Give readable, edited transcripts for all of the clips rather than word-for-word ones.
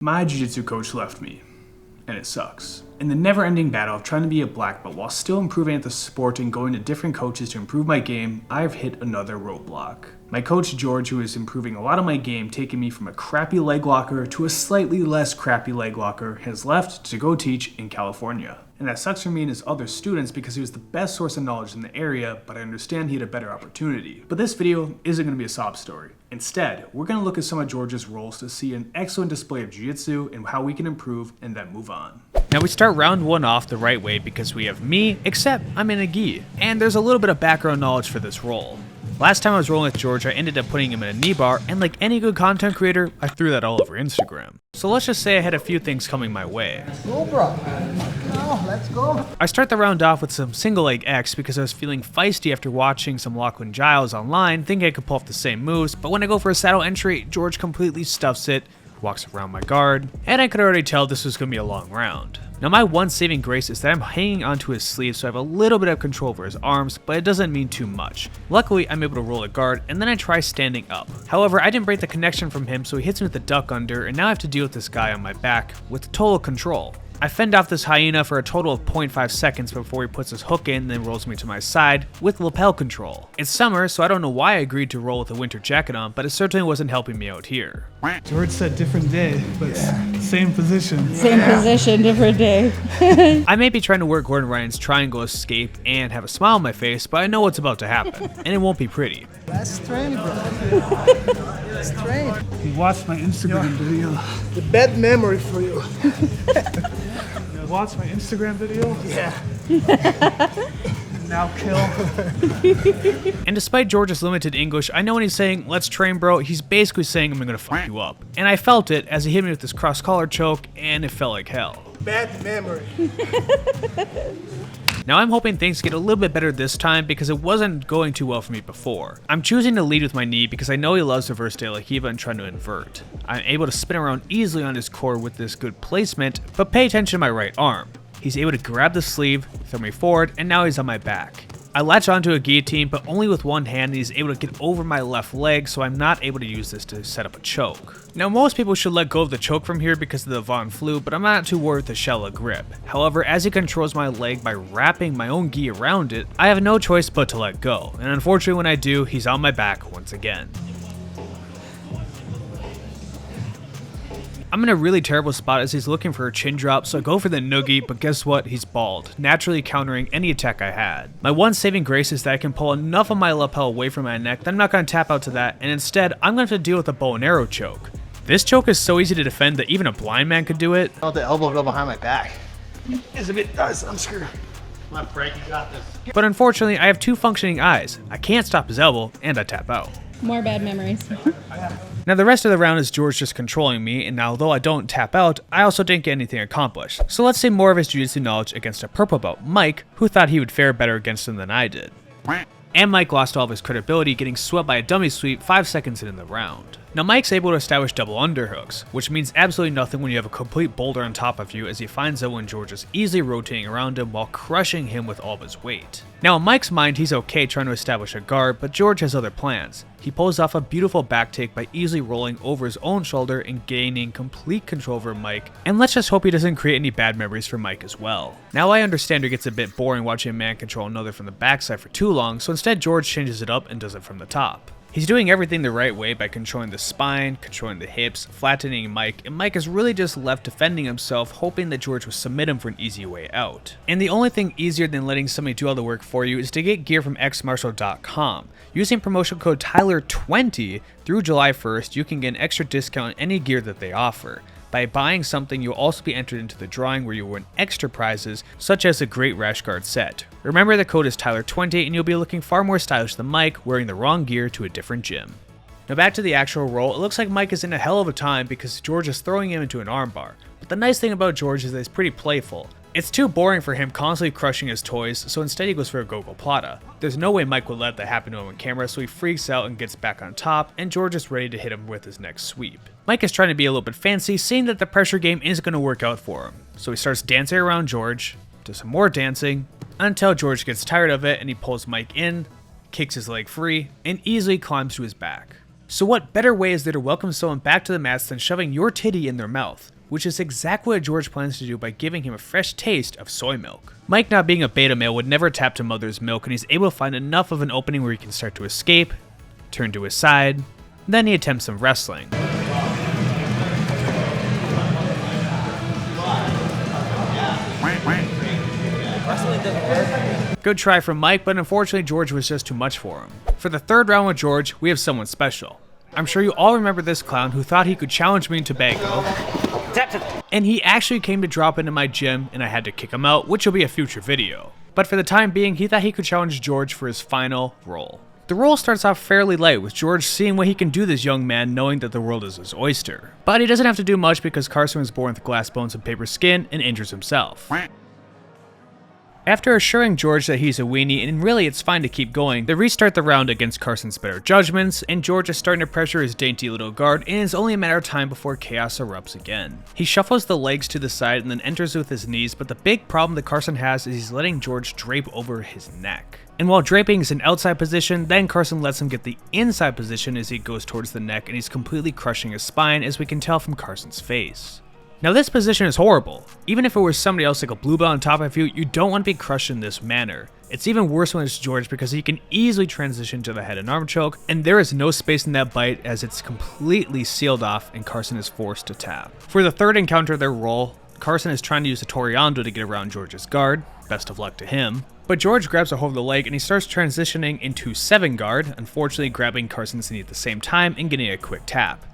My jiu-jitsu coach left me, and it sucks. In the never-ending battle of trying to be a black belt while still improving at the sport and going to different coaches to improve my game, I've hit another roadblock. My coach George, who is improving a lot of my game, taking me from a crappy leg locker to a slightly less crappy leg locker, has left to go teach in California. And that sucks for me and his other students because he was the best source of knowledge in the area, but I understand he had a better opportunity. But this video isn't going to be a sob story. Instead, we're going to look at some of George's roles to see an excellent display of jiu-jitsu and how we can improve and then move on. Now we start round one off the right way because we have me, except I'm in a gi, and there's a little bit of background knowledge for this role. Last time I was rolling with George, I ended up putting him in a knee bar, and like any good content creator, I threw that all over Instagram. So let's just say I had a few things coming my way. Go, bro. Let's go. I start the round off with some single leg X because I was feeling feisty after watching some Lachlan Giles online, thinking I could pull off the same moves, but when I go for a saddle entry, George completely stuffs it, walks around my guard, and I could already tell this was going to be a long round. Now my one saving grace is that I'm hanging onto his sleeve, so I have a little bit of control over his arms, but it doesn't mean too much. Luckily, I'm able to roll a guard, and then I try standing up. However, I didn't break the connection from him, so he hits me with the duck under, and now I have to deal with this guy on my back with total control. I fend off this hyena for a total of 0.5 seconds before he puts his hook in and then rolls me to my side with lapel control. It's summer, so I don't know why I agreed to roll with a winter jacket on, but it certainly wasn't helping me out here. George said different day, but same position. Same position, different day. I may be trying to work Gordon Ryan's triangle escape and have a smile on my face, but I know what's about to happen, and it won't be pretty. That's strange, bro. That's strange. He watched my Instagram video. The bad memory for you. You watched my Instagram video? Yeah. Now kill. And despite George's limited English, I know when he's saying, "Let's train, bro," he's basically saying, "I'm gonna fuck you up." And I felt it as he hit me with this cross-collar choke, and it felt like hell. Bad memory. Now I'm hoping things get a little bit better this time because it wasn't going too well for me before. I'm choosing to lead with my knee because I know he loves reverse de la Hiva and trying to invert. I'm able to spin around easily on his core with this good placement, but pay attention to my right arm. He's able to grab the sleeve, throw me forward, and now he's on my back. I latch onto a guillotine, but only with one hand, and he's able to get over my left leg, so I'm not able to use this to set up a choke. Now most people should let go of the choke from here because of the Von Flu, but I'm not too worried with the shallow grip. However, as he controls my leg by wrapping my own gi around it, I have no choice but to let go, and unfortunately when I do, he's on my back once again. I'm in a really terrible spot as he's looking for a chin drop, so I go for the noogie, but guess what? He's bald, naturally countering any attack I had. My one saving grace is that I can pull enough of my lapel away from my neck that I'm not going to tap out to that, and instead, I'm going to have to deal with a bow and arrow choke. This choke is so easy to defend that even a blind man could do it. I'll let the elbow go behind my back. It's a bit nice. I'm screwed. Come on, Frank, you got this. But unfortunately, I have two functioning eyes. I can't stop his elbow, and I tap out. More bad memories. Now the rest of the round is George just controlling me, and although I don't tap out, I also didn't get anything accomplished. So let's say more of his jiu-jitsu knowledge against a purple belt, Mike, who thought he would fare better against him than I did. And Mike lost all of his credibility, getting swept by a dummy sweep 5 seconds in the round. Now Mike's able to establish double underhooks, which means absolutely nothing when you have a complete boulder on top of you, as he finds out when George is easily rotating around him while crushing him with all of his weight. Now in Mike's mind, he's okay trying to establish a guard, but George has other plans. He pulls off a beautiful back take by easily rolling over his own shoulder and gaining complete control over Mike, and let's just hope he doesn't create any bad memories for Mike as well. Now I understand it gets a bit boring watching a man control another from the backside for too long, so instead George changes it up and does it from the top. He's doing everything the right way by controlling the spine, controlling the hips, flattening Mike, and Mike is really just left defending himself, hoping that George will submit him for an easy way out. And the only thing easier than letting somebody do all the work for you is to get gear from xmartial.com. Using promotion code Tyler20 through July 1st, you can get an extra discount on any gear that they offer. By buying something, you'll also be entered into the drawing where you'll win extra prizes, such as a great rash guard set. Remember, the code is Tyler20 and you'll be looking far more stylish than Mike, wearing the wrong gear to a different gym. Now back to the actual roll, it looks like Mike is in a hell of a time because George is throwing him into an armbar. But the nice thing about George is that he's pretty playful. It's too boring for him constantly crushing his toys, so instead he goes for a gogoplata. There's no way Mike would let that happen to him on camera, so he freaks out and gets back on top, and George is ready to hit him with his next sweep. Mike is trying to be a little bit fancy, seeing that the pressure game isn't going to work out for him. So he starts dancing around George, does some more dancing, until George gets tired of it and he pulls Mike in, kicks his leg free, and easily climbs to his back. So what better way is there to welcome someone back to the mats than shoving your titty in their mouth? Which is exactly what George plans to do by giving him a fresh taste of soy milk. Mike, not being a beta male, would never tap to mother's milk, and he's able to find enough of an opening where he can start to escape, turn to his side, then he attempts some wrestling. Good try from Mike, but unfortunately George was just too much for him. For the third round with George, we have someone special. I'm sure you all remember this clown who thought he could challenge me in Tobago, and he actually came to drop into my gym and I had to kick him out, which will be a future video. But for the time being, he thought he could challenge George for his final roll. The roll starts off fairly light, with George seeing what he can do this young man, knowing that the world is his oyster. But he doesn't have to do much because Carson was born with glass bones and paper skin and injures himself. After assuring George that he's a weenie and really it's fine to keep going, they restart the round against Carson's better judgments, and George is starting to pressure his dainty little guard, and it's only a matter of time before chaos erupts again. He shuffles the legs to the side and then enters with his knees, but the big problem that Carson has is he's letting George drape over his neck. And while draping is an outside position, then Carson lets him get the inside position as he goes towards the neck, and he's completely crushing his spine, as we can tell from Carson's face. Now this position is horrible. Even if it was somebody else like a blue belt on top of you, you don't want to be crushed in this manner. It's even worse when it's George because he can easily transition to the head and arm choke, and there is no space in that bite as it's completely sealed off and Carson is forced to tap. For the third encounter of their roll, Carson is trying to use the Toriando to get around George's guard. Best of luck to him. But George grabs a hold of the leg and he starts transitioning into 7 guard, unfortunately grabbing Carson's knee at the same time and getting a quick tap.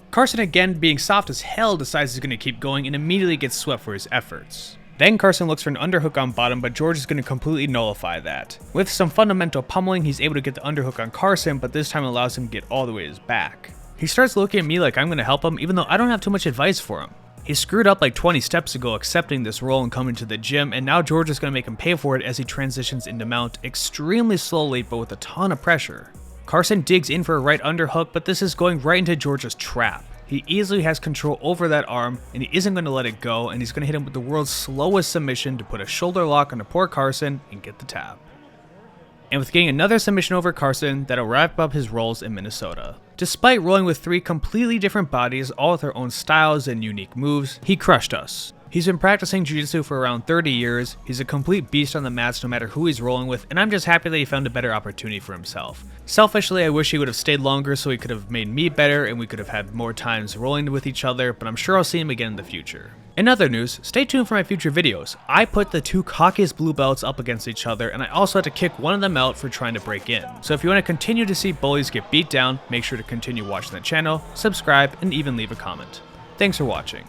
Carson, again being soft as hell, decides he's going to keep going and immediately gets swept for his efforts. Then Carson looks for an underhook on bottom, but George is going to completely nullify that. With some fundamental pummeling, he's able to get the underhook on Carson, but this time allows him to get all the way to his back. He starts looking at me like I'm going to help him, even though I don't have too much advice for him. He screwed up like 20 steps ago accepting this role and coming to the gym, and now George is going to make him pay for it as he transitions into mount extremely slowly but with a ton of pressure. Carson digs in for a right underhook, but this is going right into George's trap. He easily has control over that arm, and he isn't going to let it go, and he's going to hit him with the world's slowest submission to put a shoulder lock on the poor Carson and get the tap. And with getting another submission over Carson, that'll wrap up his rolls in Minnesota. Despite rolling with 3 completely different bodies, all with their own styles and unique moves, he crushed us. He's been practicing Jiu Jitsu for around 30 years, he's a complete beast on the mats no matter who he's rolling with, and I'm just happy that he found a better opportunity for himself. Selfishly, I wish he would have stayed longer so he could have made me better and we could have had more times rolling with each other, but I'm sure I'll see him again in the future. In other news, stay tuned for my future videos. I put the 2 cockiest blue belts up against each other, and I also had to kick one of them out for trying to break in. So if you want to continue to see bullies get beat down, make sure to continue watching the channel, subscribe, and even leave a comment. Thanks for watching.